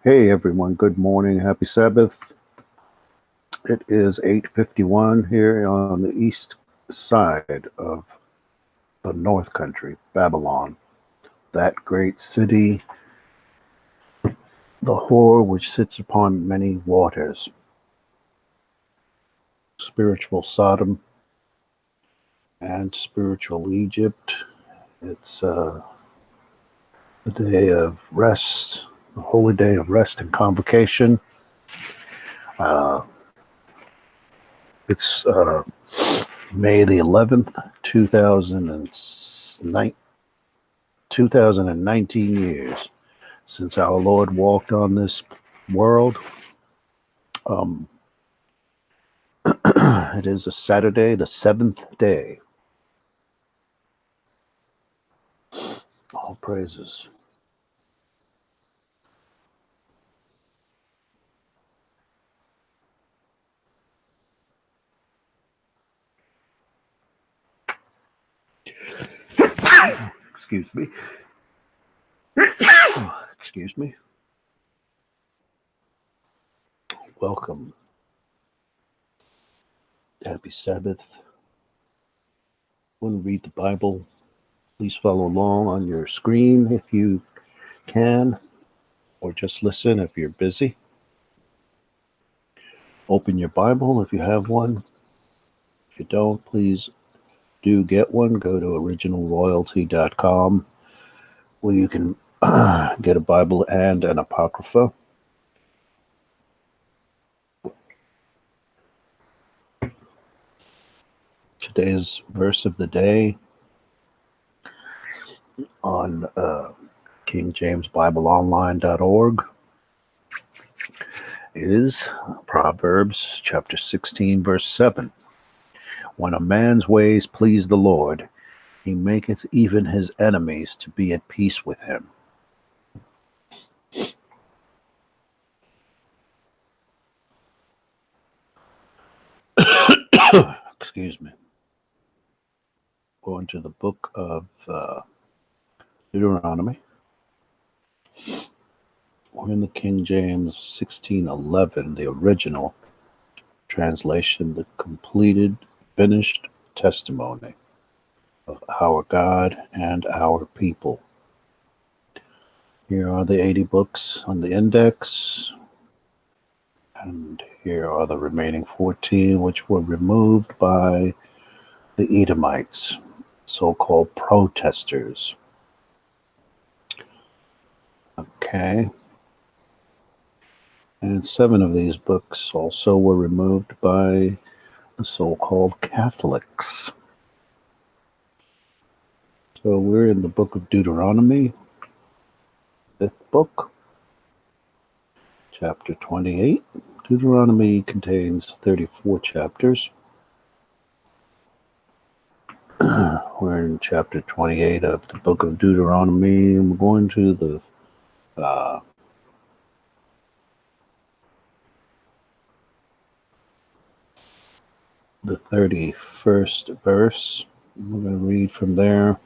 Hey everyone, good morning, happy Sabbath. It is 8:51 here on the east side of the North Country, Babylon, that great city, the whore which sits upon many waters, spiritual Sodom and spiritual Egypt. It's the day of rest, the holy day of rest and convocation. Uh, it's May the 11th, 2019 years since our Lord walked on this world. Um, it is a Saturday, the seventh day. All praises. Excuse me. Excuse me. Welcome. Happy Sabbath. Want to read the Bible? Please follow along on your screen if you can, or just listen if you're busy. Open your Bible if you have one. If you don't, please do get one. Go to originalroyalty.com where you can get a Bible and an Apocrypha. Today's verse of the day on KingJamesBibleOnline.org is Proverbs chapter 16, verse 7. When a man's ways please the Lord, he maketh even his enemies to be at peace with him. Excuse me. Going to the book of Deuteronomy. We're in the King James 1611, the original translation, the completed, finished testimony of our God and our people. Here are the 80 books on the index, and here are the remaining 14, which were removed by the Edomites, so-called protesters. Okay. And 7 of these books also were removed by the so-called Catholics. So we're in the book of Deuteronomy, 5th book, chapter 28. Deuteronomy contains 34 chapters. We're in chapter 28 of the book of Deuteronomy, and we're going to the the 31st verse. We're going to read from there.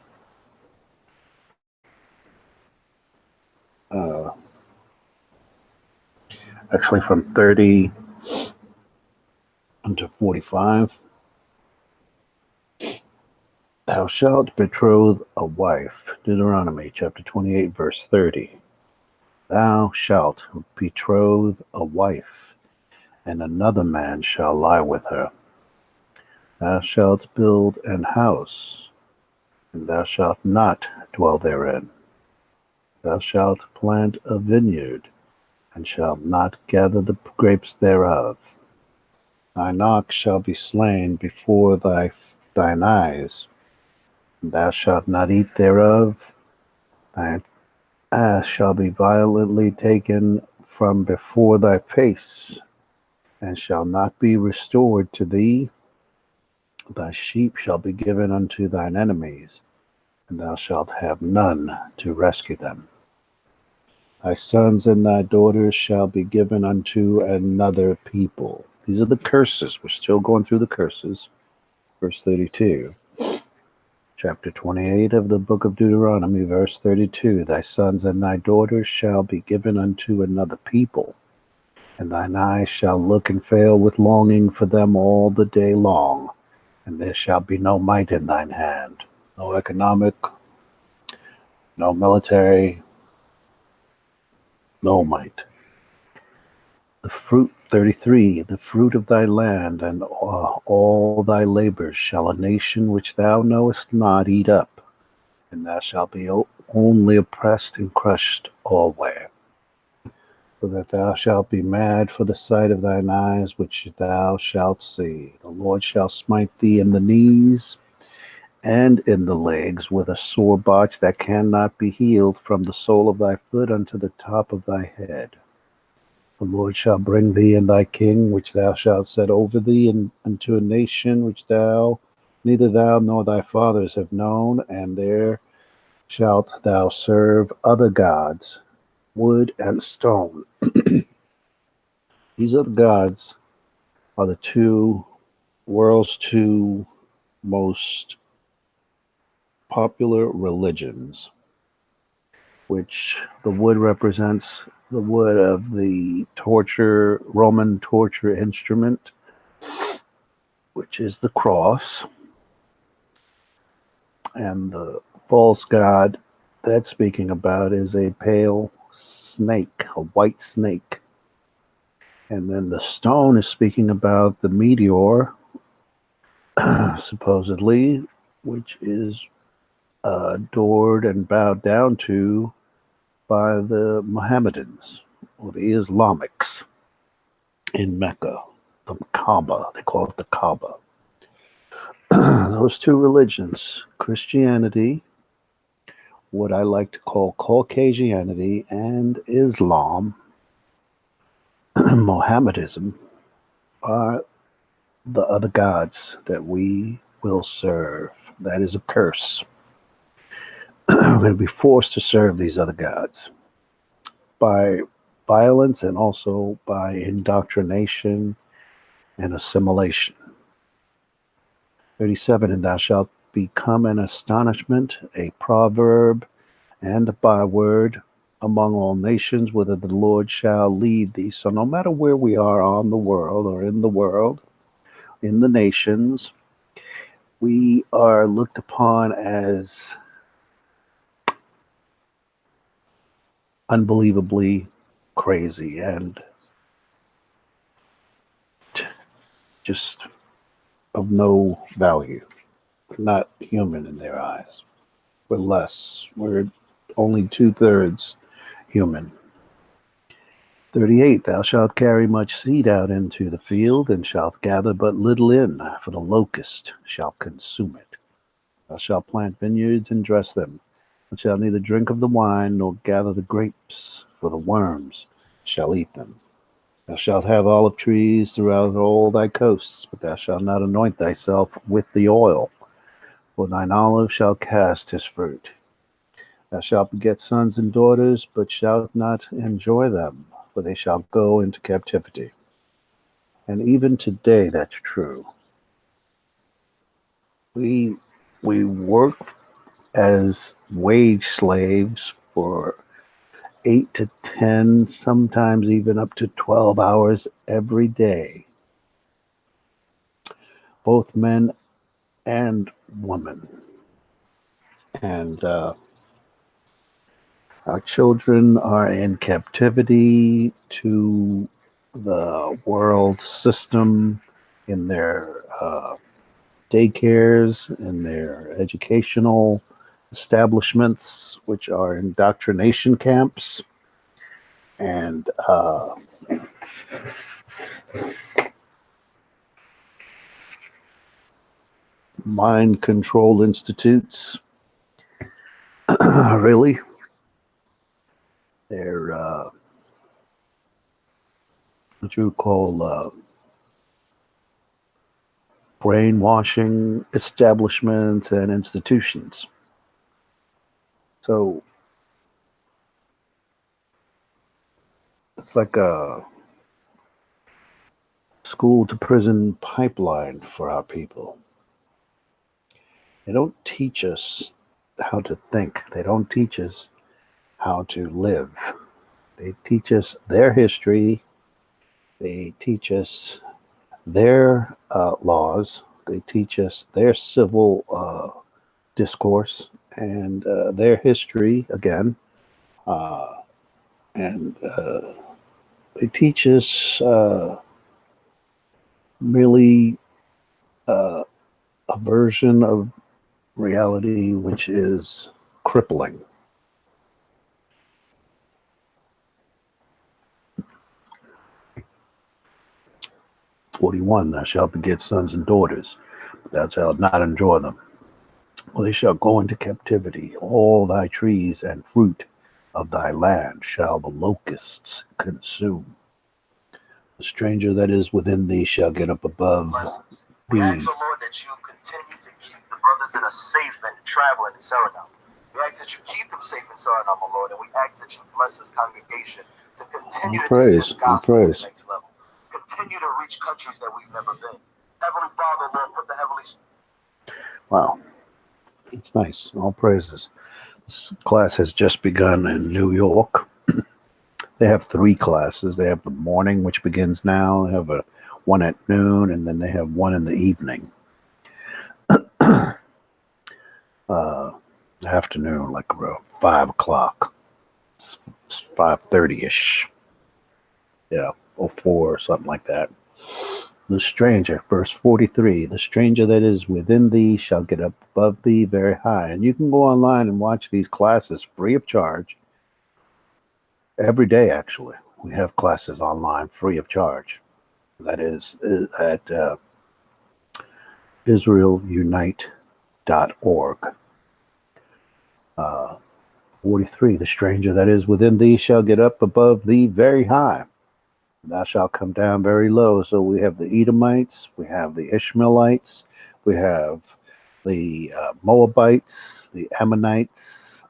Actually from 30 to 45. Thou shalt betroth a wife. Deuteronomy chapter 28, verse 30. Thou shalt betroth a wife, and another man shall lie with her. Thou shalt build an house, and thou shalt not dwell therein. Thou shalt plant a vineyard, and shalt not gather the grapes thereof. Thine ox shall be slain before thine eyes, and thou shalt not eat thereof. Thine ass shall be violently taken from before thy face, and shall not be restored to thee. Thy sheep shall be given unto thine enemies, and thou shalt have none to rescue them. Thy sons and thy daughters shall be given unto another people. These are the curses. We're still going through the curses. Verse 32. Chapter 28 of the book of Deuteronomy, verse 32. Thy sons and thy daughters shall be given unto another people, and thine eyes shall look and fail with longing for them all the day long, and there shall be no might in thine hand, no economic, no military, no might. The fruit, 33, the fruit of thy land and all thy labors shall a nation which thou knowest not eat up, and thou shalt be only oppressed and crushed alway. So that thou shalt be mad for the sight of thine eyes, which thou shalt see. The Lord shall smite thee in the knees and in the legs with a sore botch that cannot be healed from the sole of thy foot unto the top of thy head. The Lord shall bring thee and thy king, which thou shalt set over thee, unto a nation which neither thou nor thy fathers have known, and there shalt thou serve other gods, wood and stone. These other gods are the world's two most popular religions, which the wood represents the wood of the Roman torture instrument, which is the cross, and the false god that's speaking about is a pale snake, a white snake. And then the stone is speaking about the meteor, supposedly, which is adored and bowed down to by the Mohammedans or the Islamics in Mecca, the Kaaba. They call it the Kaaba. Those two religions, Christianity, what I like to call Caucasianity, and Islam, Mohammedanism, are the other gods that we will serve. That is a curse. We're going to be forced to serve these other gods by violence and also by indoctrination and assimilation. 37, and thou shalt become an astonishment, a proverb, and a byword among all nations, whither the Lord shall lead thee. So no matter where we are on the world or in the world, in the nations, we are looked upon as unbelievably crazy and just of no value, not human in their eyes. We're less. We're only 2/3 human. 38, thou shalt carry much seed out into the field, and shalt gather but little in, for the locust shall consume it. Thou shalt plant vineyards and dress them, and shalt neither drink of the wine nor gather the grapes, for the worms shall eat them. Thou shalt have olive trees throughout all thy coasts, but thou shalt not anoint thyself with the oil, for thine olive shall cast his fruit. Thou shalt beget sons and daughters, but shalt not enjoy them, for they shall go into captivity. And even today that's true. We work as wage slaves for 8 to 10, sometimes even up to 12 hours every day, both men and women. And our children are in captivity to the world system in their daycares, in their educational establishments, which are indoctrination camps, and mind control institutes. Really, they're what you would call brainwashing establishments and institutions. So it's like a school to prison pipeline for our people. They don't teach us how to think. They don't teach us how to live. They teach us their history. They teach us their laws. They teach us their civil discourse and their history again. Uh, and they teach us really a version of reality which is crippling. "41, thou shalt beget sons and daughters, but thou shalt not enjoy them. For they shall go into captivity. All thy trees and fruit of thy land shall the locusts consume. The stranger that is within thee shall get up above We thee." ask, O Lord, that you continue to keep the brothers that are safe and traveling in Suriname. We ask that you keep them safe in Suriname, O Lord, and we ask that you bless this congregation to continue to take this gospel to the next level. Continue to reach countries that we've never been. Heavenly Father, Lord, put the heavenly... Wow, it's nice. All praises. This class has just begun in New York. They have 3 classes. They have the morning, which begins now. They have one at noon, and then they have one in the evening. Afternoon, like around 5 o'clock. It's 5:30-ish. Yeah, or 4 or something like that. The stranger, verse 43, the stranger that is within thee shall get up above thee very high. And you can go online and watch these classes free of charge. Every day, actually. We have classes online free of charge. That is at Israelunite.org. 43, the stranger that is within thee shall get up above thee very high. Thou shalt come down very low. So we have the Edomites, we have the Ishmaelites, we have the Moabites, the Ammonites,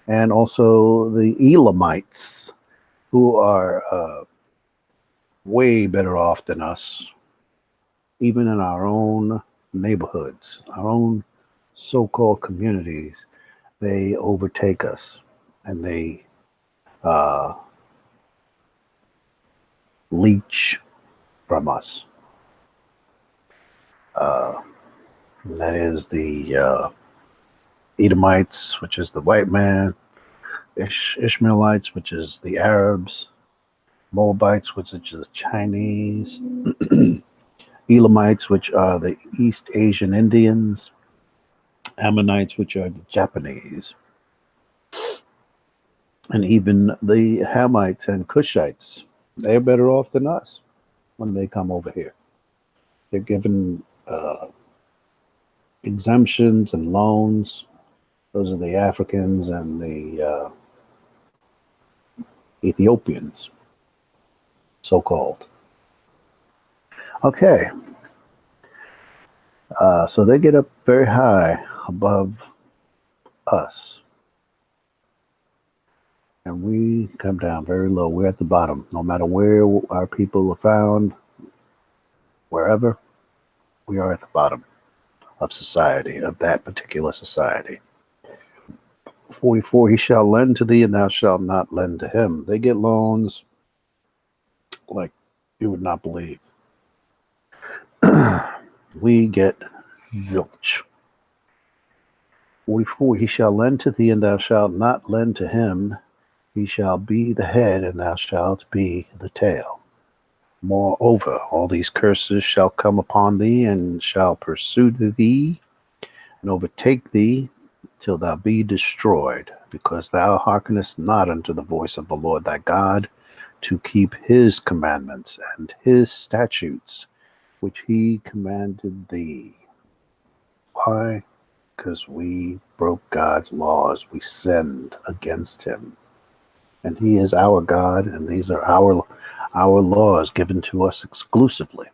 and also the Elamites, who are way better off than us, even in our own neighborhoods, our own so-called communities. They overtake us, and they leech from us. That is the Edomites, which is the white man, Ishmaelites, which is the Arabs, Moabites, which is the Chinese, Elamites, which are the East Asian Indians, Ammonites, which are the Japanese, and even the Hamites and Cushites. They're better off than us when they come over here. They're given exemptions and loans. Those are the Africans and the Ethiopians, so-called. Okay. So they get up very high above us. And we come down very low. We're at the bottom. No matter where our people are found, wherever, we are at the bottom of society, of that particular society. 44, he shall lend to thee, and thou shalt not lend to him. They get loans like you would not believe. We get zilch. 44, he shall lend to thee, and thou shalt not lend to him. He shall be the head, and thou shalt be the tail. Moreover, all these curses shall come upon thee, and shall pursue thee, and overtake thee, till thou be destroyed, because thou hearkenest not unto the voice of the Lord thy God, to keep his commandments and his statutes, which he commanded thee. Why? Because we broke God's laws. We sinned against him. And he is our God, and these are our laws given to us exclusively.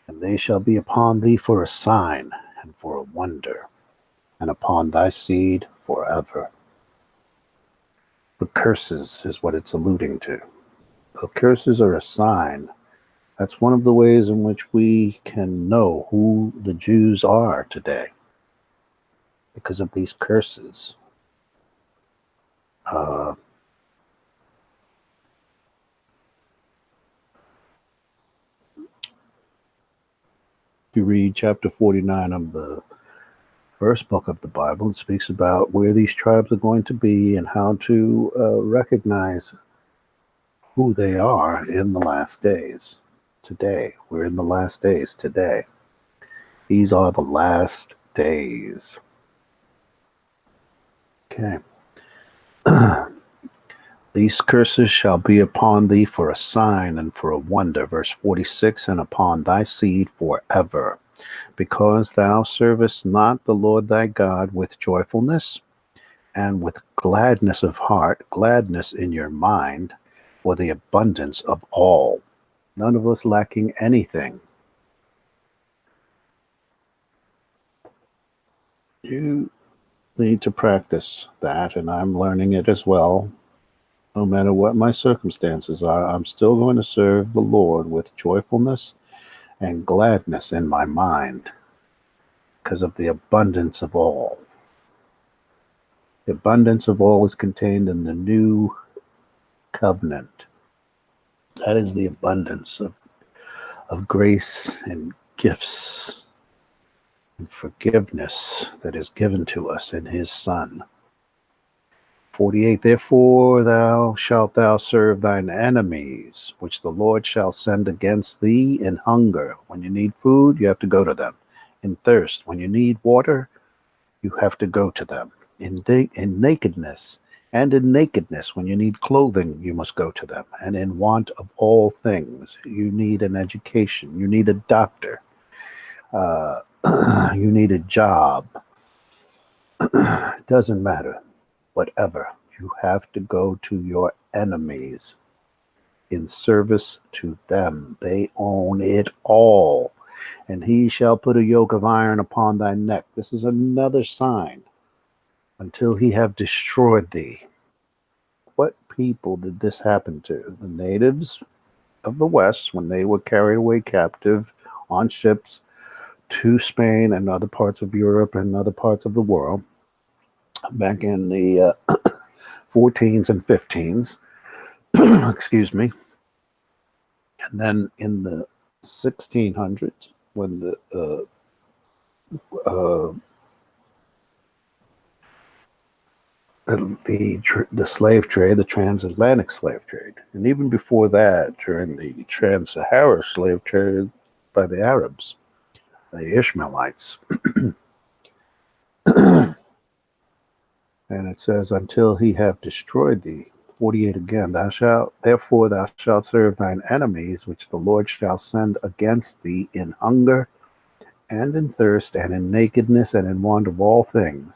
And they shall be upon thee for a sign and for a wonder, and upon thy seed forever. The curses is what it's alluding to. The curses are a sign. That's one of the ways in which we can know who the Jews are today. because of these curses. If you read chapter 49 of the first book of the Bible, it speaks about where these tribes are going to be and how to recognize who they are in the last days. Today, we're in the last days today. These are the last days. Okay. These curses shall be upon thee for a sign and for a wonder. Verse 46, and upon thy seed forever, because thou servest not the Lord thy God with joyfulness and with gladness of heart, gladness in your mind, for the abundance of all. None of us lacking anything. You need to practice that, and I'm learning it as well. No matter what my circumstances are, I'm still going to serve the Lord with joyfulness and gladness in my mind because of the abundance of all. The abundance of all is contained in the new covenant. That is the abundance of grace and gifts and forgiveness that is given to us in his Son. 48, therefore shalt thou serve thine enemies, which the Lord shall send against thee in hunger. When you need food, you have to go to them. In thirst, when you need water, you have to go to them. In nakedness, when you need clothing, you must go to them. And in want of all things, you need an education, you need a doctor, you need a job. It doesn't matter. Whatever, you have to go to your enemies in service to them. They own it all. And he shall put a yoke of iron upon thy neck. This is another sign. Until he have destroyed thee. What people did this happen to? The natives of the West, when they were carried away captive on ships to Spain and other parts of Europe and other parts of the world, back in the 14s and 15s, excuse me. And then in the 1600s, when the slave trade, the transatlantic slave trade, and even before that, during the trans-Sahara slave trade by the Arabs, the Ishmaelites. And it says, until he have destroyed thee. 48 again, therefore thou shalt serve thine enemies, which the Lord shall send against thee in hunger and in thirst and in nakedness and in want of all things.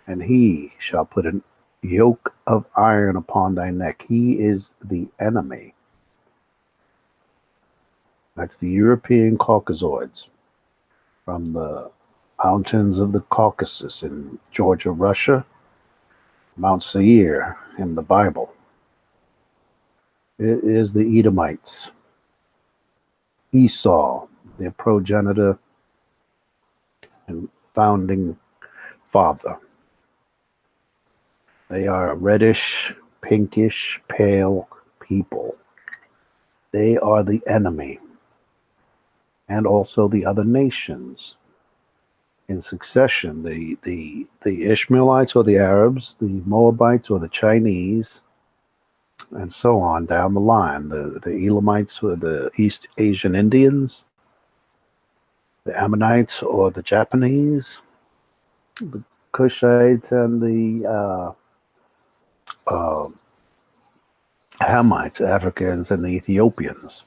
And he shall put a yoke of iron upon thy neck. He is the enemy. That's the European Caucasoids from the mountains of the Caucasus in Georgia, Russia, Mount Seir in the Bible. It is the Edomites. Esau, their progenitor and founding father. They are a reddish, pinkish, pale people. They are the enemy. And also the other nations. In succession, the Ishmaelites or the Arabs, the Moabites or the Chinese, and so on down the line. The Elamites or the East Asian Indians, the Ammonites or the Japanese, the Cushites and the Hamites, Africans, and the Ethiopians.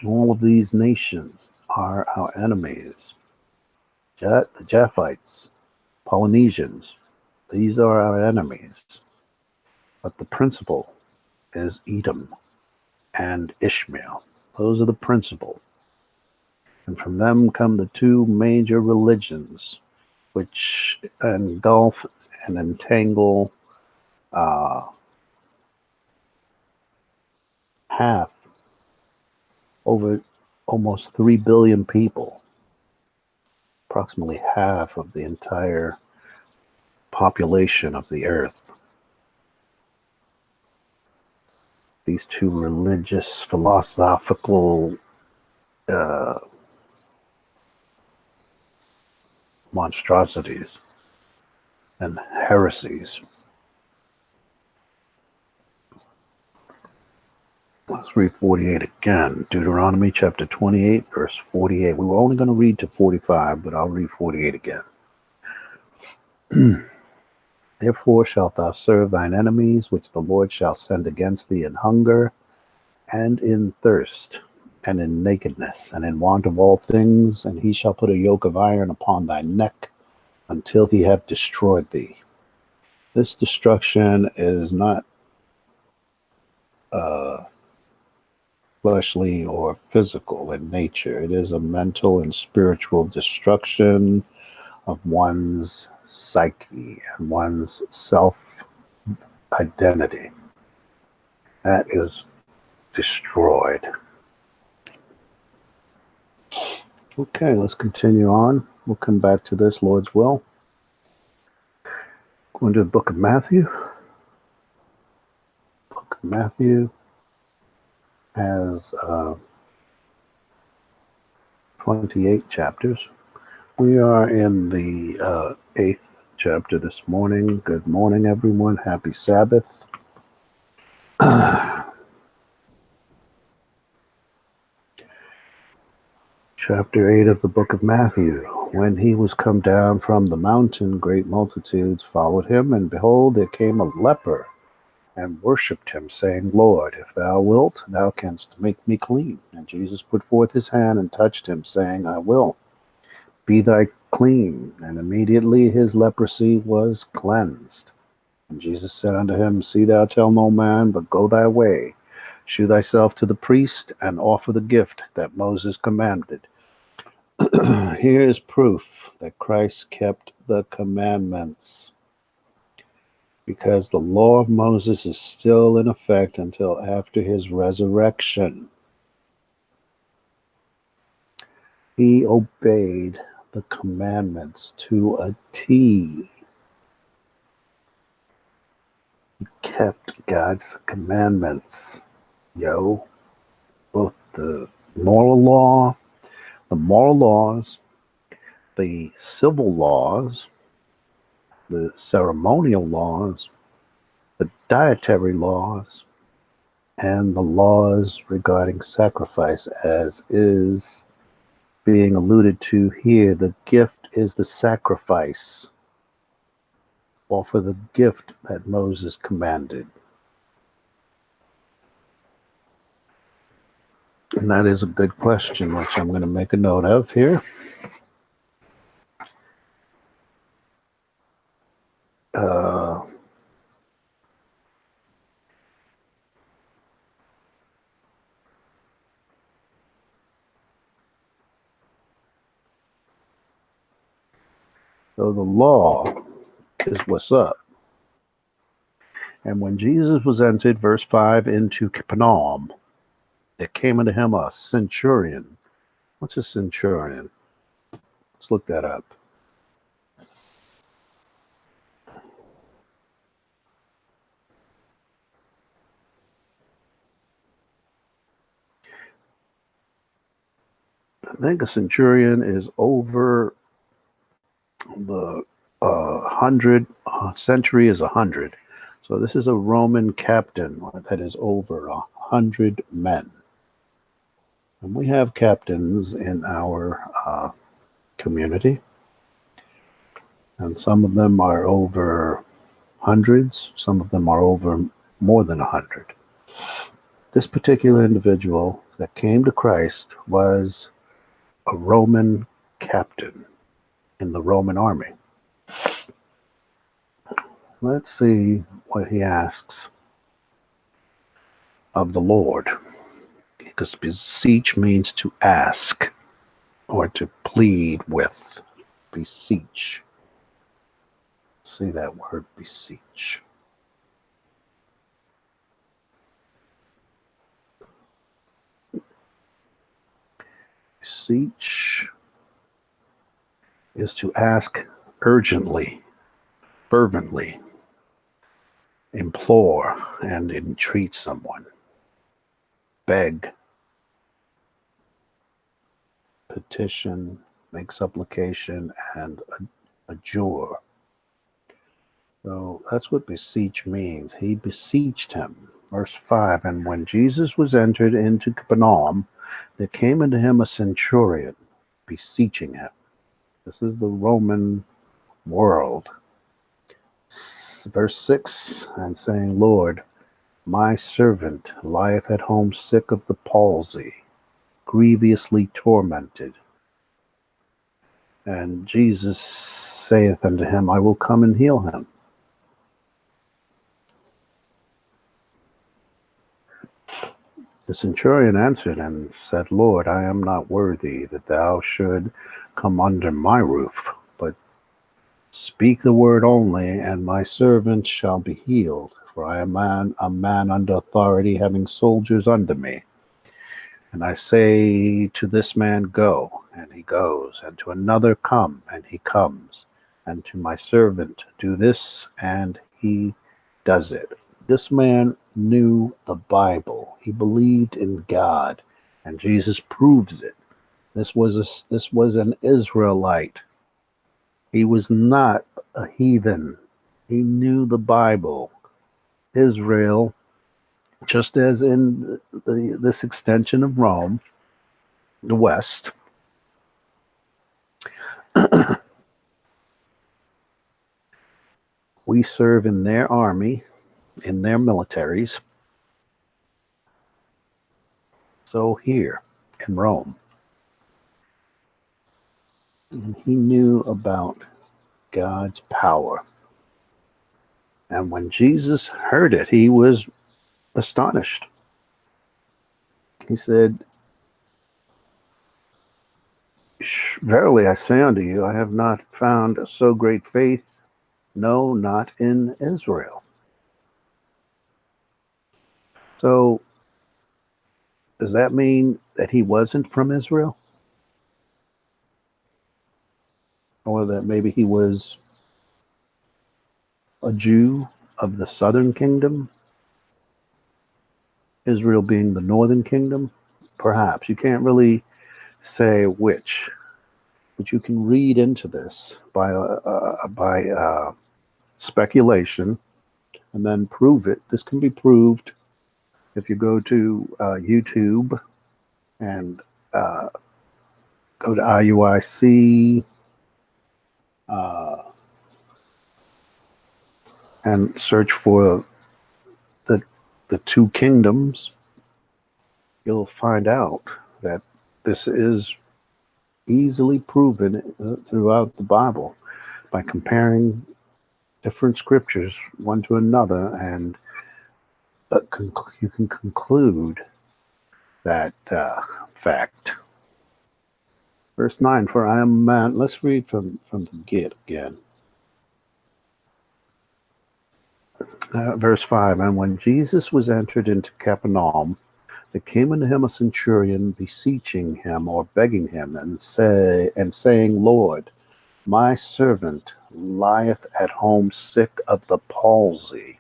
All of these nations are our enemies. The Japhites, Polynesians, these are our enemies. But the principle is Edom and Ishmael. Those are the principal. And from them come the two major religions, which engulf and entangle over almost 3 billion people. approximately half of the entire population of the earth. These two religious, philosophical monstrosities and heresies. Let's read 48 again. Deuteronomy chapter 28, verse 48. We were only going to read to 45, but I'll read 48 again. Therefore shalt thou serve thine enemies, which the Lord shall send against thee in hunger, and in thirst, and in nakedness, and in want of all things, and he shall put a yoke of iron upon thy neck, until he have destroyed thee. This destruction is not fleshly or physical in nature. It is a mental and spiritual destruction of one's psyche and one's self-identity. That is destroyed. Okay, let's continue on. We'll come back to this, Lord's will. Going to the book of Matthew. Book of Matthew has 28 chapters. We are in the 8th chapter this morning. Good morning, everyone. Happy Sabbath. Chapter 8 of the book of Matthew. When he was come down from the mountain, great multitudes followed him, and behold, there came a leper, and worshipped him, saying, Lord, if thou wilt, thou canst make me clean. And Jesus put forth his hand and touched him, saying, I will. Be thy clean. And immediately his leprosy was cleansed. And Jesus said unto him, See thou tell no man, but go thy way. Shew thyself to the priest, and offer the gift that Moses commanded. Here is proof that Christ kept the commandments, because the law of Moses is still in effect until after his resurrection. He obeyed the commandments to a T. He kept God's commandments. Both the moral laws, the civil laws, the ceremonial laws, the dietary laws, and the laws regarding sacrifice, as is being alluded to here. The gift is the sacrifice. Offer the gift that Moses commanded. And that is a good question, which I'm going to make a note of here. So the law is what's up. And when Jesus was entered, verse 5, into Capernaum, there came unto him a centurion. What's a centurion? Let's look that up. I think a centurion is over the 100. Century is 100. So this is a Roman captain that is over 100 men. And we have captains in our community. And some of them are over hundreds. Some of them are over more than 100. This particular individual that came to Christ was a Roman captain in the Roman army. Let's see what he asks of the Lord. Because beseech means to ask or to plead with. Beseech. See that word, beseech. Beseech is to ask urgently, fervently, implore, and entreat someone. Beg, petition, make supplication, and adjure. So that's what beseech means. He beseeched him. Verse 5, and when Jesus was entered into Capernaum, there came unto him a centurion, beseeching him. This is the Roman world. Verse 6, and saying, Lord, my servant lieth at home sick of the palsy, grievously tormented. And Jesus saith unto him, I will come and heal him. The centurion answered and said, Lord, I am not worthy that thou should come under my roof, but speak the word only, and my servant shall be healed. For I am a man under authority, having soldiers under me. And I say to this man, go, and he goes, and to another, come, and he comes, and to my servant, do this, and he does it. This man knew the Bible. He believed in God, and Jesus proves it. This was an Israelite. He was not a heathen. He knew the Bible. Israel, just as in this extension of Rome, the West, we serve in their army, in their militaries. So here in Rome, he knew about God's power. And when Jesus heard it, he was astonished. He said, verily I say unto you, I have not found so great faith, no, not in Israel. So does that mean that he wasn't from Israel? Or that maybe he was a Jew of the southern kingdom, Israel being the northern kingdom? Perhaps. You can't really say which, but you can read into this by speculation and then prove it. This can be proved if you go to YouTube and go to IUIC and search for the two kingdoms. You'll find out that this is easily proven throughout the Bible by comparing different scriptures one to another, and you can conclude that fact. Verse 9, for I am a man. Let's read from the get again. Verse 5, and when Jesus was entered into Capernaum, there came unto him a centurion, beseeching him or begging him, and saying, Lord, my servant lieth at home sick of the palsy,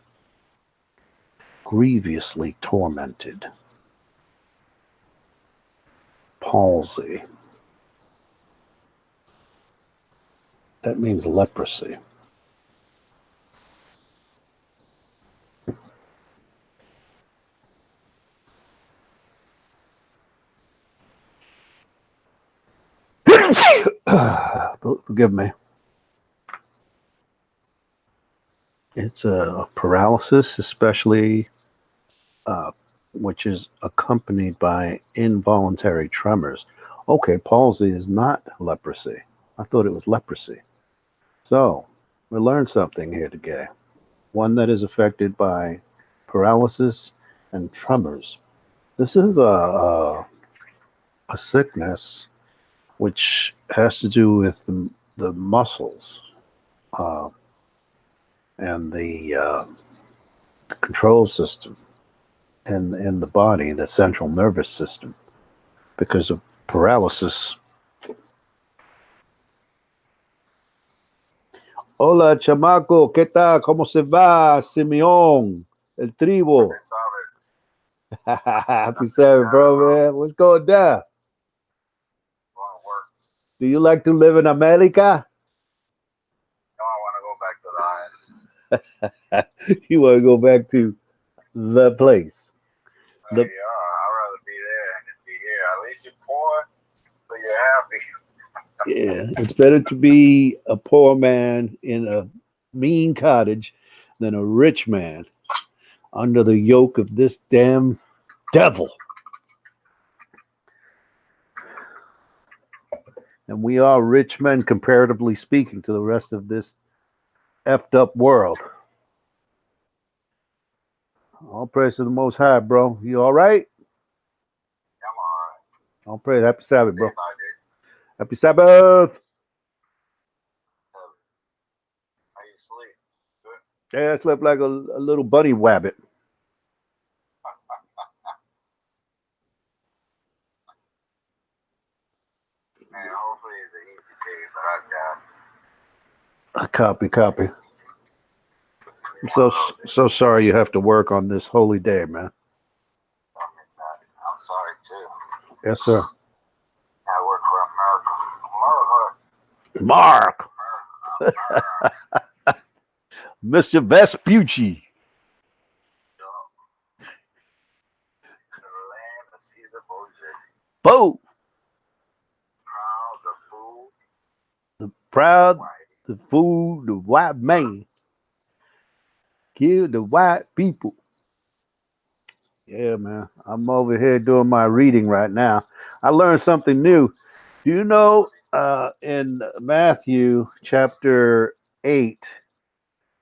grievously tormented. Palsy. That means leprosy. Forgive me. It's a paralysis, especially which is accompanied by involuntary tremors. Okay, palsy is not leprosy. I thought it was leprosy. So, we learned something here today. One that is affected by paralysis and tremors. This is a sickness which has to do with the muscles and the control system in the body, the central nervous system. Because of paralysis, Hola, chamaco, ¿qué tal? ¿Cómo se va, Simeón? El tribo. Happy Sabbath, bro, man. What's going down? Do you like to live in America? No, I want to go back to the island. You want to go back to the place? Yeah, I'd rather be there than be here. At least you're poor, but you're happy. Yeah, it's better to be a poor man in a mean cottage than a rich man under the yoke of this damn devil. And we are rich men, comparatively speaking, to the rest of this effed up world. All praise to the Most High, bro. You all right? I'm all right. All praise. Happy Sabbath, bro. Day by day. Happy Sabbath. How you sleep? Good. Yeah, I slept like a little bunny wabbit. Man, hopefully it's an easy day, but I doubt. Copy. I'm so sorry you have to work on this holy day, man. I'm sorry too. Yes, sir. I work for America. Mark. Mr. Vespucci. The land of Caesar Borgia. Bo. Proud, The fool, the white man. Kill the white people. Yeah, man. I'm over here doing my reading right now. I learned something new. Do you know in Matthew chapter 8,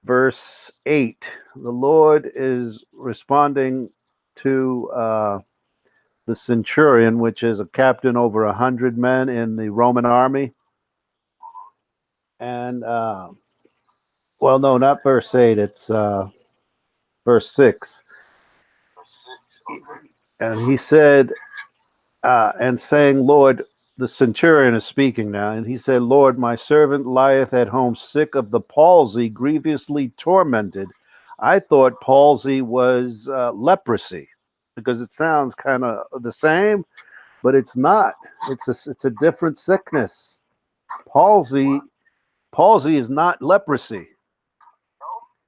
verse 8, the Lord is responding to the centurion, which is a captain over 100 men in the Roman army. And, well, no, not verse 8, it's verse 6. And he said, and saying, Lord, the centurion is speaking now, and he said, Lord, my servant lieth at home sick of the palsy, grievously tormented. I thought palsy was leprosy because it sounds kind of the same, but it's not. It's a different sickness. Palsy is not leprosy.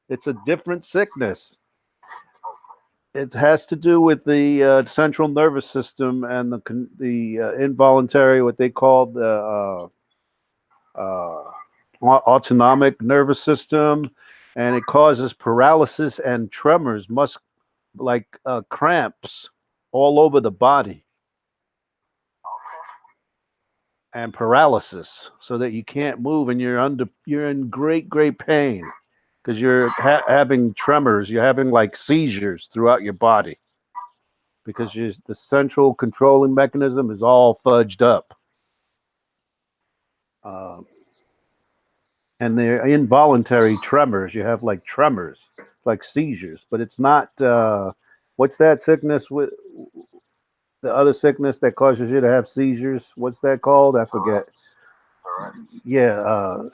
It's a different sickness. It has to do with the central nervous system and the involuntary, what they call the autonomic nervous system, and it causes paralysis and tremors, like cramps all over the body, and paralysis, so that you can't move and you're in great pain because you're having tremors, you're having like seizures throughout your body because the central controlling mechanism is all fudged up. And they're involuntary tremors. You have like tremors, like seizures, but it's not. What's that sickness with the other sickness that causes you to have seizures? What's that called? I forget. Yeah,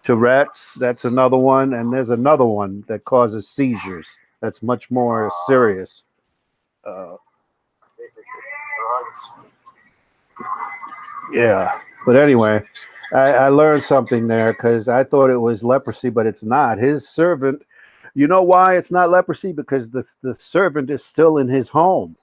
Tourette's. That's another one, and there's another one that causes seizures. That's much more serious. Yeah, but anyway, I learned something there because I thought it was leprosy, but it's not. His servant, you know why it's not leprosy? Because the servant is still in his home.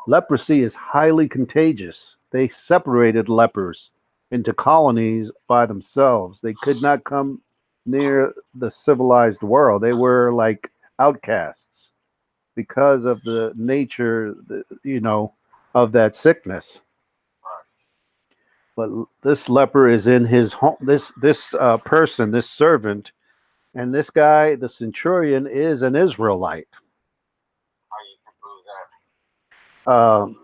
Leprosy is highly contagious. They separated lepers into colonies by themselves. They could not come near the civilized world. They were like outcasts because of the nature, of that sickness. But this leper is in his home. This person, this servant, and this guy, the centurion, is an Israelite. How you can prove that?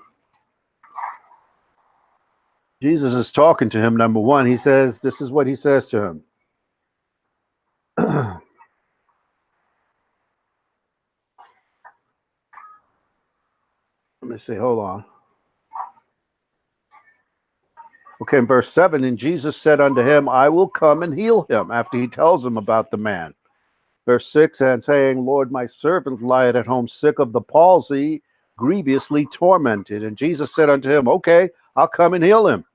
Jesus is talking to him. Number one, he says, this is what he says to him. Let me see. Hold on. Okay, in verse 7, and Jesus said unto him, I will come and heal him, after he tells him about the man. Verse 6, and saying, Lord, my servant lieth at home sick of the palsy, grievously tormented. And Jesus said unto him, okay, I'll come and heal him.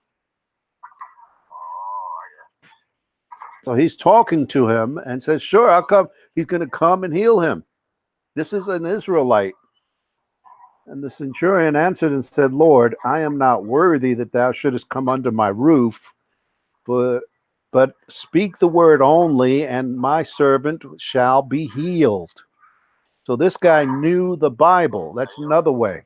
So he's talking to him and says, sure, I'll come. He's going to come and heal him. This is an Israelite. And the centurion answered and said, Lord, I am not worthy that thou shouldest come under my roof, but speak the word only, and my servant shall be healed. So this guy knew the Bible. That's another way.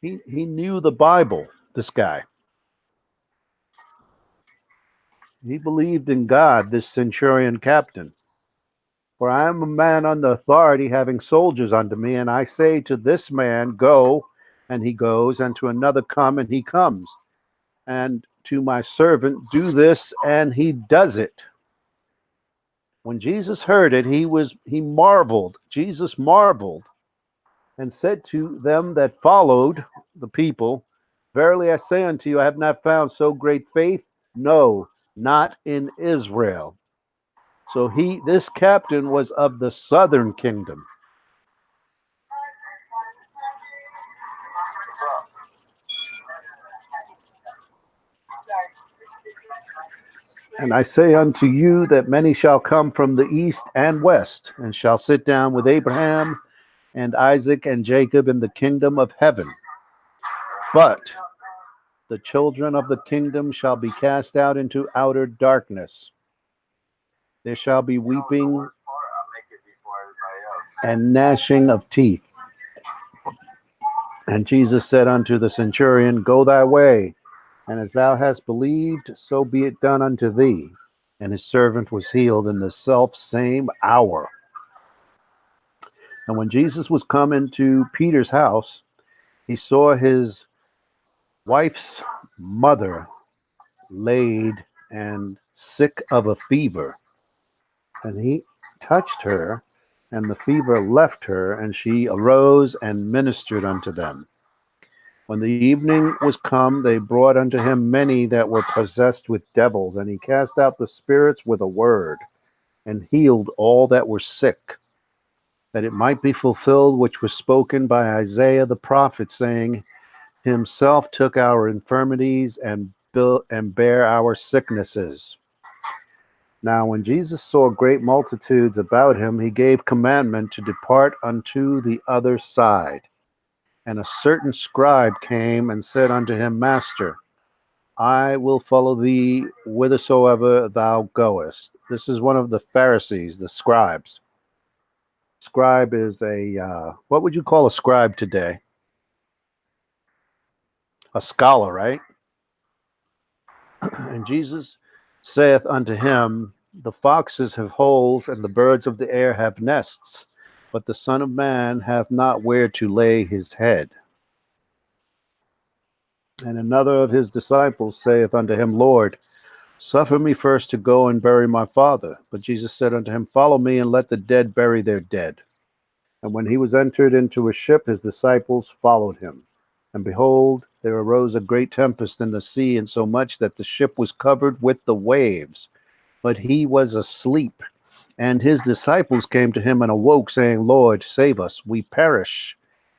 He knew the Bible, this guy. He believed in God, this centurion captain. For I am a man under authority, having soldiers under me, and I say to this man, go, and he goes, and to another, come, and he comes. And to my servant, do this, and he does it. When Jesus heard it, he marveled. Jesus marveled and said to them that followed, the people, verily I say unto you, I have not found so great faith, no, not in Israel. So this captain was of the southern kingdom. And I say unto you that many shall come from the east and west, and shall sit down with Abraham and Isaac and Jacob in the kingdom of heaven. But the children of the kingdom shall be cast out into outer darkness. There shall be weeping and gnashing of teeth. And Jesus said unto the centurion, go thy way, and as thou hast believed, so be it done unto thee. And his servant was healed in the self same hour. And when Jesus was come into Peter's house, he saw his wife's mother laid and sick of a fever. And he touched her, and the fever left her, and she arose and ministered unto them. When the evening was come, they brought unto him many that were possessed with devils, and he cast out the spirits with a word, and healed all that were sick, that it might be fulfilled which was spoken by Isaiah the prophet, saying, himself took our infirmities and bare our sicknesses. Now when Jesus saw great multitudes about him, he gave commandment to depart unto the other side. And a certain scribe came and said unto him, Master, I will follow thee whithersoever thou goest. This is one of the Pharisees, the scribes. Scribe is what would you call a scribe today? A scholar, right? And Jesus saith unto him, the foxes have holes, and the birds of the air have nests, but the Son of Man hath not where to lay his head. And another of his disciples saith unto him, Lord, suffer me first to go and bury my father. But Jesus said unto him, follow me, and let the dead bury their dead. And when he was entered into a ship, his disciples followed him. And behold, there arose a great tempest in the sea, insomuch that the ship was covered with the waves. But he was asleep. And his disciples came to him and awoke, saying, Lord, save us, we perish.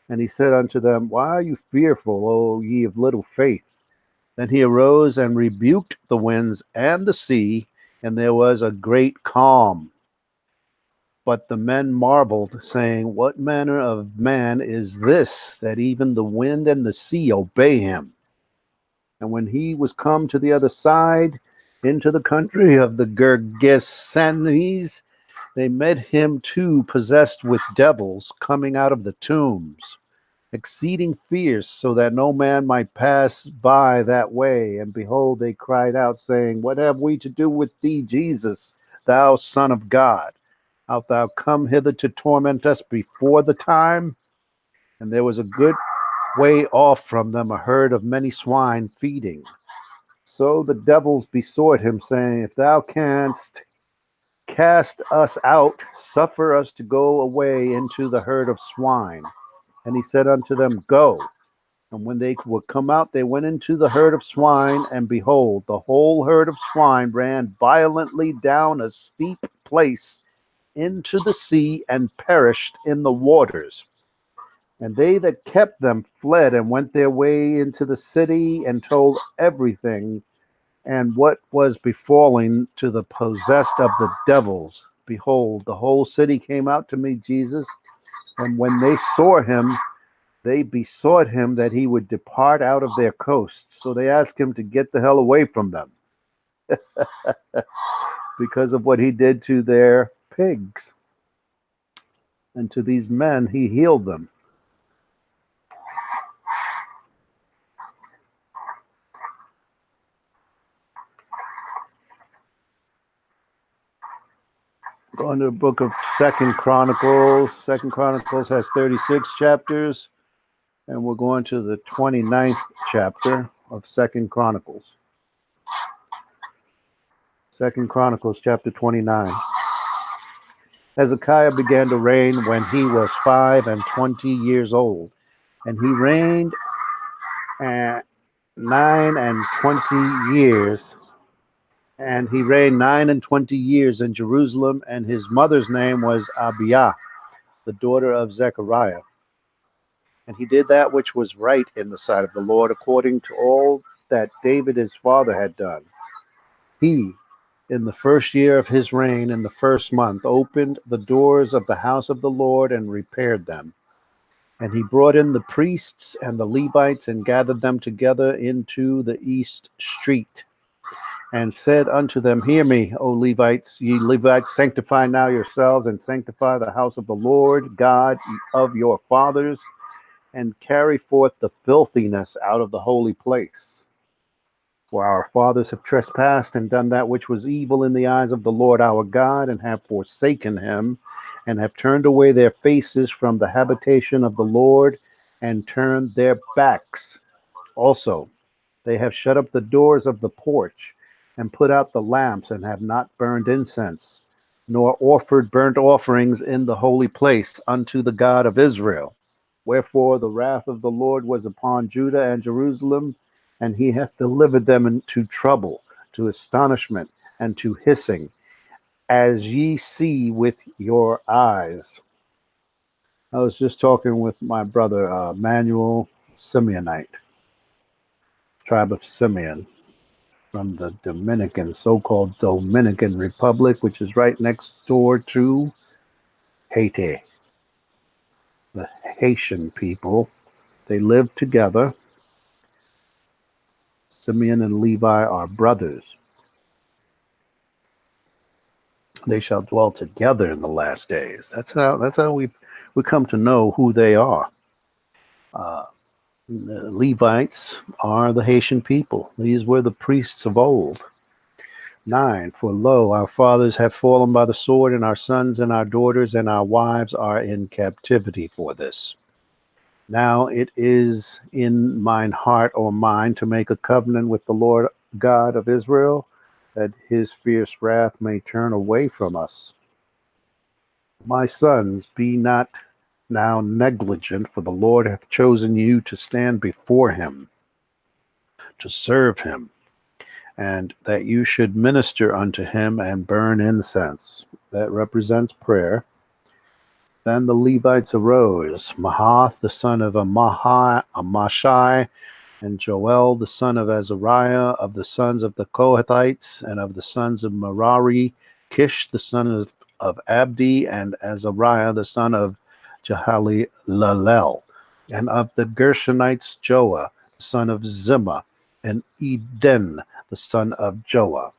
And he said unto them, why are you fearful, O ye of little faith? Then he arose and rebuked the winds and the sea, and there was a great calm. But the men marveled, saying, what manner of man is this, that even the wind and the sea obey him? And when he was come to the other side, into the country of the Gergesenes, they met him two possessed with devils, coming out of the tombs, exceeding fierce, so that no man might pass by that way. And behold, they cried out, saying, what have we to do with thee, Jesus, thou Son of God? Art thou come hither to torment us before the time? And there was a good way off from them a herd of many swine feeding. So the devils besought him, saying, if thou canst cast us out, suffer us to go away into the herd of swine. And he said unto them, go. And when they would come out, they went into the herd of swine, and behold, the whole herd of swine ran violently down a steep place into the sea and perished in the waters. And they that kept them fled and went their way into the city and told everything and what was befalling to the possessed of the devils. Behold, the whole city came out to meet Jesus, and when they saw him, they besought him that he would depart out of their coasts. So they asked him to get the hell away from them because of what he did to their pigs. And to these men, he healed them. Going to the book of 2 Chronicles. 2 Chronicles has 36 chapters. And we're going to the 29th chapter of 2 Chronicles. 2 Chronicles chapter 29. Hezekiah began to reign when he was 25 years old. And he reigned 29 years. And he reigned 29 years in Jerusalem, and his mother's name was Abiah, the daughter of Zechariah. And he did that which was right in the sight of the Lord, according to all that David his father had done. He, in the first year of his reign, in the first month, opened the doors of the house of the Lord and repaired them. And he brought in the priests and the Levites and gathered them together into the east street, and said unto them, Hear me, O Levites, ye Levites, sanctify now yourselves, and sanctify the house of the Lord God of your fathers, and carry forth the filthiness out of the holy place. For our fathers have trespassed and done that which was evil in the eyes of the Lord our God, and have forsaken him, and have turned away their faces from the habitation of the Lord, and turned their backs. Also, they have shut up the doors of the porch, and put out the lamps, and have not burned incense, nor offered burnt offerings in the holy place unto the God of Israel. Wherefore the wrath of the Lord was upon Judah and Jerusalem, and he hath delivered them into trouble, to astonishment, and to hissing, as ye see with your eyes. I was just talking with my brother Manuel Simeonite, tribe of Simeon, from the Dominican, so-called Dominican Republic, which is right next door to Haiti. The Haitian people, they live together. Simeon and Levi are brothers. They shall dwell together in the last days. That's how we come to know who they are. The Levites are the Haitian people. These were the priests of old. 9, for lo, our fathers have fallen by the sword, and our sons and our daughters and our wives are in captivity for this. Now it is in mine heart or mind to make a covenant with the Lord God of Israel, that his fierce wrath may turn away from us. My sons, be not now negligent, for the Lord hath chosen you to stand before him, to serve him, and that you should minister unto him and burn incense. That represents prayer. Then the Levites arose, Mahath the son of Amashai, and Joel the son of Azariah, of the sons of the Kohathites, and of the sons of Merari, Kish the son of Abdi, and Azariah the son of Jehalielel, and of the Gershonites Joah the son of Zimmah, and Eden the son of Joah,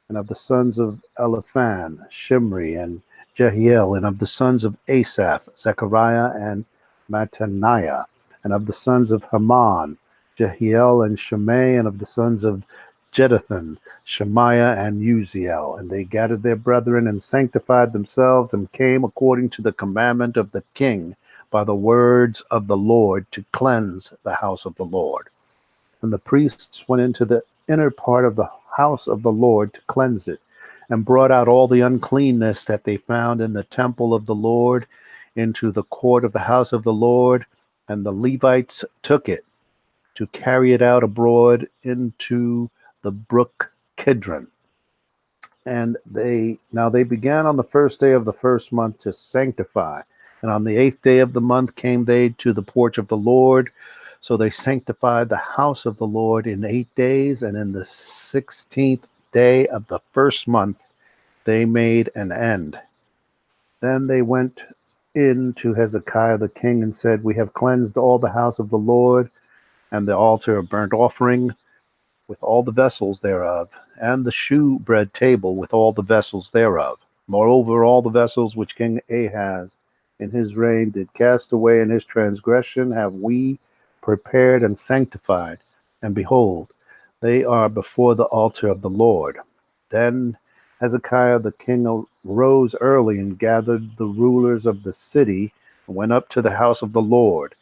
and of the sons of Eliphan, Shimri, and Jehiel, and of the sons of Asaph, Zechariah and Mattaniah, and of the sons of Haman, Jehiel and Shimei, and of the sons of Jeduthun, Shemaiah and Uziel. And they gathered their brethren and sanctified themselves, and came according to the commandment of the king by the words of the Lord to cleanse the house of the Lord. And the priests went into the inner part of the house of the Lord to cleanse it, and brought out all the uncleanness that they found in the temple of the Lord into the court of the house of the Lord, and the Levites took it. to carry it out abroad into the brook Kidron. And they began on the first day of the first month to sanctify. And on the 8th day of the month came they to the porch of the Lord. So they sanctified the house of the Lord in 8 days, and in the 16th day of the first month they made an end. Then they went in to Hezekiah the king and said, We have cleansed all the house of the Lord, and the altar of burnt offering, with all the vessels thereof, and the shewbread table with all the vessels thereof. Moreover, all the vessels which King Ahaz in his reign did cast away in his transgression have we prepared and sanctified, and behold, they are before the altar of the Lord. Then Hezekiah the king arose early and gathered the rulers of the city, and went up to the house of the Lord.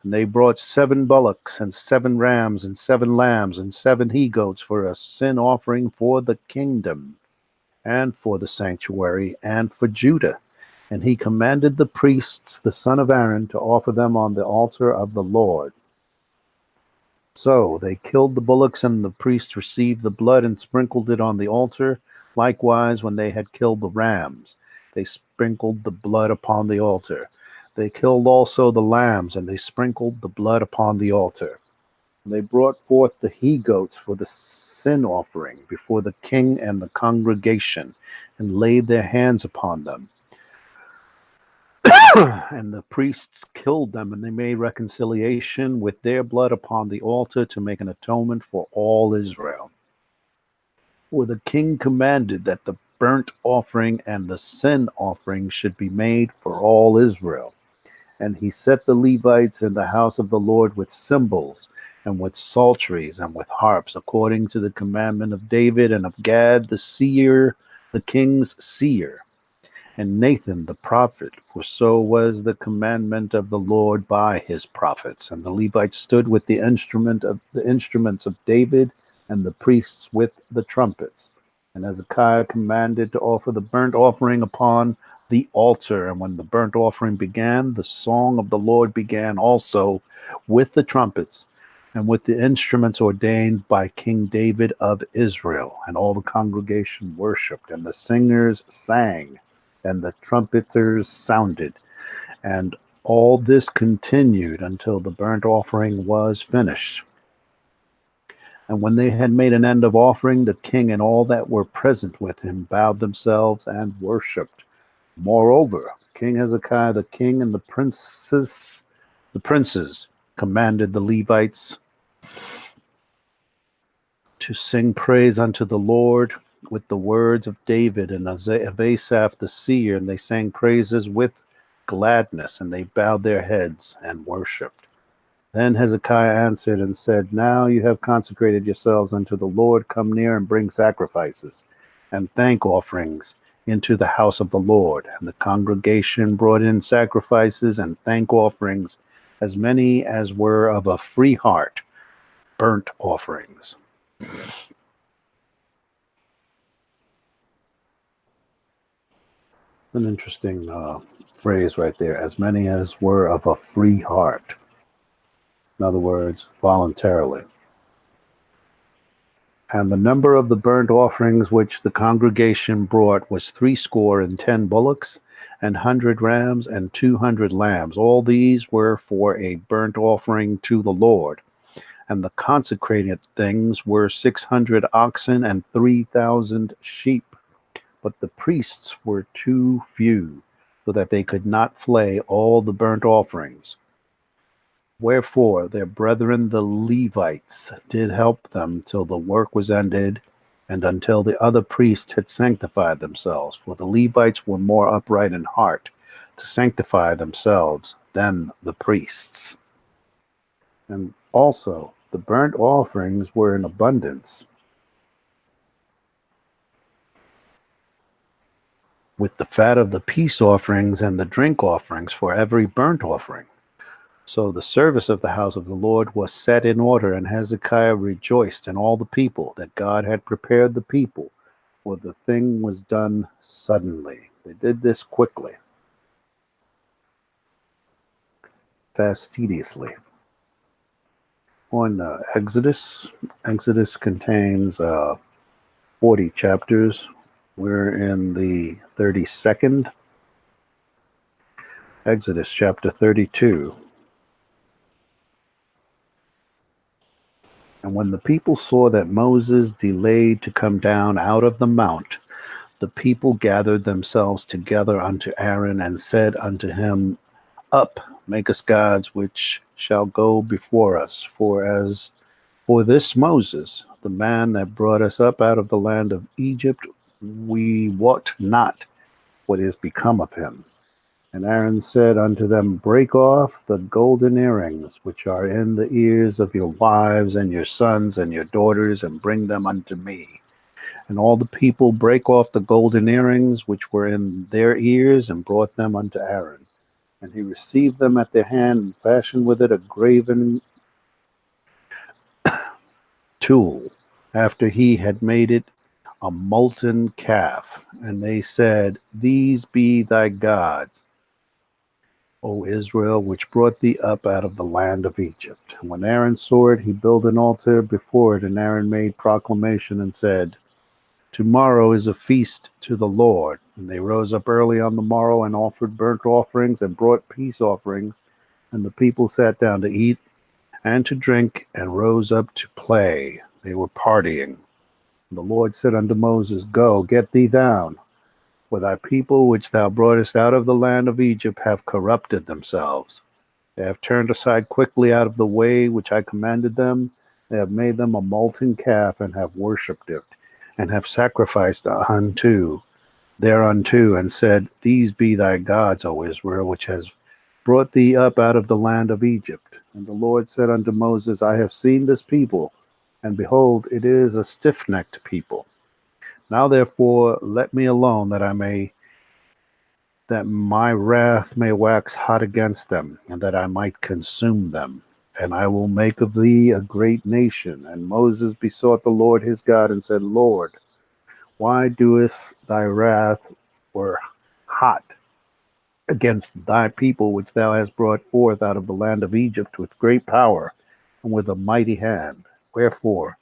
And they brought 7 bullocks, and 7 rams, and 7 lambs, and 7 he-goats for a sin offering for the kingdom, and for the sanctuary, and for Judah. And he commanded the priests, the son of Aaron, to offer them on the altar of the Lord. So they killed the bullocks, and the priests received the blood and sprinkled it on the altar. Likewise, when they had killed the rams, they sprinkled the blood upon the altar. They killed also the lambs, and they sprinkled the blood upon the altar. And they brought forth the he-goats for the sin offering before the king and the congregation, and laid their hands upon them. And the priests killed them, and they made reconciliation with their blood upon the altar to make an atonement for all Israel. For the king commanded that the burnt offering and the sin offering should be made for all Israel. And he set the Levites in the house of the Lord with cymbals, and with psalteries, and with harps, according to the commandment of David, and of Gad the seer, the king's seer, and Nathan the prophet, for so was the commandment of the Lord by his prophets. And the Levites stood with the instruments of David, and the priests with the trumpets. And Hezekiah commanded to offer the burnt offering upon the altar. And when the burnt offering began, the song of the Lord began also with the trumpets, and with the instruments ordained by King David of Israel. And all the congregation worshipped, and the singers sang, and the trumpeters sounded. And all this continued until the burnt offering was finished. And when they had made an end of offering, the king and all that were present with him bowed themselves and worshipped. Moreover, King Hezekiah the king and the princes commanded the Levites to sing praise unto the Lord with the words of David and of Asaph the seer, and they sang praises with gladness, and they bowed their heads and worshipped. Then Hezekiah answered and said, Now you have consecrated yourselves unto the Lord. Come near and bring sacrifices and thank offerings into the house of the Lord. And the congregation brought in sacrifices and thank offerings, as many as were of a free heart, burnt offerings. An interesting phrase right there, as many as were of a free heart. In other words, voluntarily. And the number of the burnt offerings which the congregation brought was 70 bullocks, and 100 rams, and 200 lambs. All these were for a burnt offering to the Lord. And the consecrated things were 600 oxen and 3,000 sheep. But the priests were too few, so that they could not flay all the burnt offerings. Wherefore their brethren the Levites did help them till the work was ended, and until the other priests had sanctified themselves. For the Levites were more upright in heart to sanctify themselves than the priests. And also the burnt offerings were in abundance, with the fat of the peace offerings and the drink offerings for every burnt offering. So the service of the house of the Lord was set in order, and Hezekiah rejoiced, and all the people, that God had prepared the people, for the thing was done suddenly. They did this quickly, fastidiously. On Exodus. Exodus contains 40 chapters. We're in the 32nd. Exodus chapter 32. And when the people saw that Moses delayed to come down out of the mount, the people gathered themselves together unto Aaron and said unto him, Up, make us gods which shall go before us. For this Moses, the man that brought us up out of the land of Egypt, we wot not what is become of him. And Aaron said unto them, Break off the golden earrings which are in the ears of your wives and your sons and your daughters, and bring them unto me. And all the people brake off the golden earrings which were in their ears, and brought them unto Aaron. And he received them at their hand, and fashioned with it a graven tool, after he had made it a molten calf. And they said, These be thy gods, O Israel, which brought thee up out of the land of Egypt. And when Aaron saw it, he built an altar before it, and Aaron made proclamation and said, Tomorrow is a feast to the Lord. And they rose up early on the morrow and offered burnt offerings and brought peace offerings. And the people sat down to eat and to drink, and rose up to play. They were partying. And the Lord said unto Moses, Go, get thee down, for thy people which thou broughtest out of the land of Egypt have corrupted themselves. They have turned aside quickly out of the way which I commanded them. They have made them a molten calf, and have worshipped it, and have sacrificed thereunto, and said, These be thy gods, O Israel, which has brought thee up out of the land of Egypt. And the Lord said unto Moses, I have seen this people, and behold, it is a stiff-necked people. Now therefore let me alone, that my wrath may wax hot against them, and that I might consume them. And I will make of thee a great nation. And Moses besought the Lord his God, and said, Lord, why doest thy wrath or hot against thy people, which thou hast brought forth out of the land of Egypt with great power and with a mighty hand? Wherefore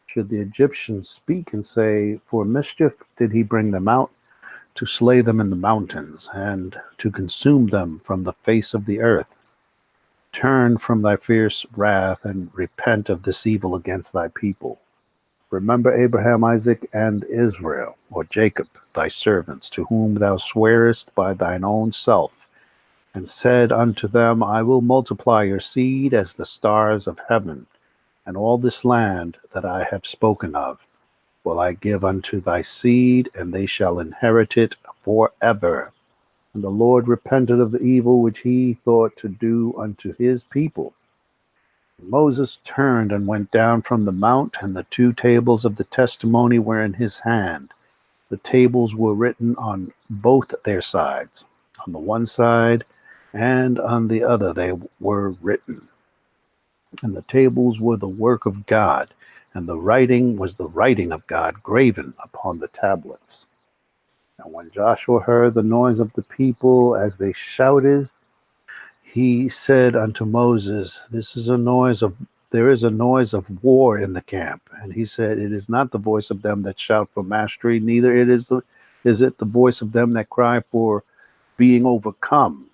should the Egyptians speak and say, For mischief did he bring them out, to slay them in the mountains, and to consume them from the face of the earth? Turn from thy fierce wrath, and repent of this evil against thy people. Remember Abraham, Isaac, and Israel, or Jacob, thy servants, to whom thou swarest by thine own self, and said unto them, I will multiply your seed as the stars of heaven, and all this land that I have spoken of will I give unto thy seed, and they shall inherit it forever. And the Lord repented of the evil which he thought to do unto his people. Moses turned and went down from the mount, and the 2 tables of the testimony were in his hand. The tables were written on both their sides. On the one side and on the other they were written. And the tables were the work of God, and the writing was the writing of God graven upon the tablets. And when Joshua heard the noise of the people as they shouted, he said unto Moses, There is a noise of war in the camp. And he said, It is not the voice of them that shout for mastery, neither is it the voice of them that cry for being overcome,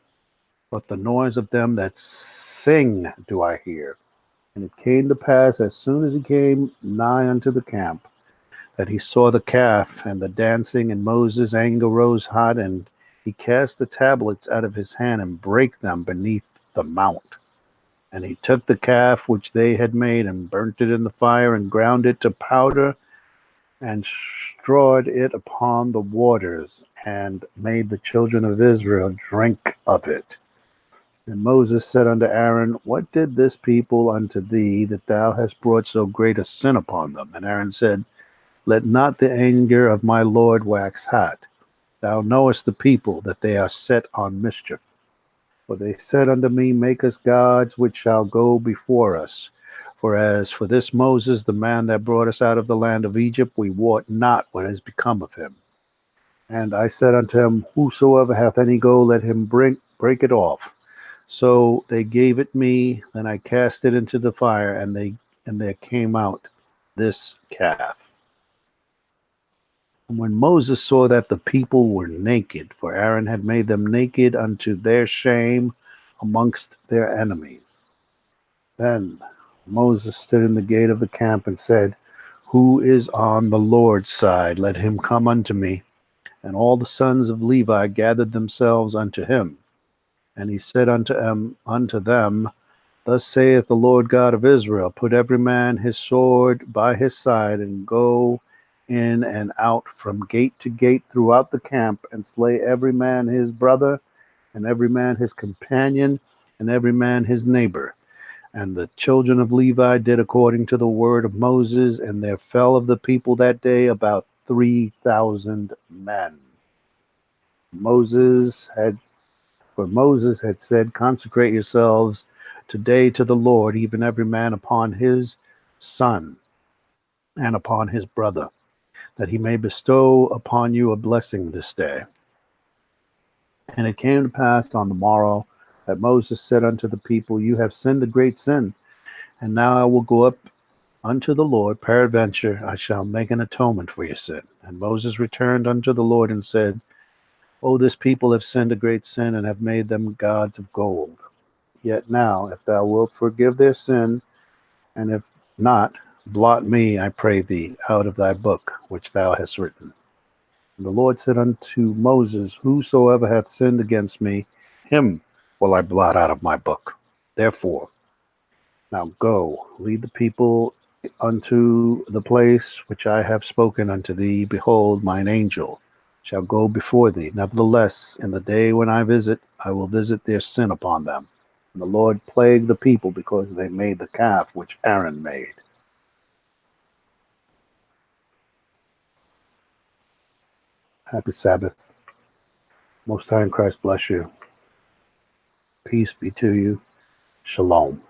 but the noise of them that sing do I hear. And it came to pass, as soon as he came nigh unto the camp, that he saw the calf and the dancing, and Moses' anger rose hot, and he cast the tablets out of his hand, and brake them beneath the mount. And he took the calf which they had made, and burnt it in the fire, and ground it to powder, and strawed it upon the waters, and made the children of Israel drink of it. And Moses said unto Aaron, What did this people unto thee, that thou hast brought so great a sin upon them? And Aaron said, Let not the anger of my Lord wax hot. Thou knowest the people, that they are set on mischief. For they said unto me, Make us gods which shall go before us. For as for this Moses, the man that brought us out of the land of Egypt, we wot not what has become of him. And I said unto him, Whosoever hath any gold, let him break it off. So they gave it me, then I cast it into the fire, and there came out this calf. And when Moses saw that the people were naked, for Aaron had made them naked unto their shame amongst their enemies, then Moses stood in the gate of the camp and said, Who is on the Lord's side? Let him come unto me. And all the sons of Levi gathered themselves unto him. And he said unto them, Thus saith the Lord God of Israel, Put every man his sword by his side, and go in and out from gate to gate throughout the camp, and slay every man his brother, and every man his companion, and every man his neighbor. And the children of Levi did according to the word of Moses, and there fell of the people that day about 3,000 men. Moses had said, Consecrate yourselves today to the Lord, even every man upon his son and upon his brother, that he may bestow upon you a blessing this day. And it came to pass on the morrow that Moses said unto the people, You have sinned a great sin, and now I will go up unto the Lord. Peradventure I shall make an atonement for your sin. And Moses returned unto the Lord and said, O this people have sinned a great sin, and have made them gods of gold. Yet now, if thou wilt forgive their sin, and if not, blot me, I pray thee, out of thy book which thou hast written. And the Lord said unto Moses, Whosoever hath sinned against me, him will I blot out of my book. Therefore, now go, lead the people unto the place which I have spoken unto thee. Behold, mine angel shall go before thee. Nevertheless, in the day when I will visit their sin upon them. And the Lord plagued the people because they made the calf which Aaron made. Happy Sabbath. Most High in Christ bless you. Peace be to you. Shalom.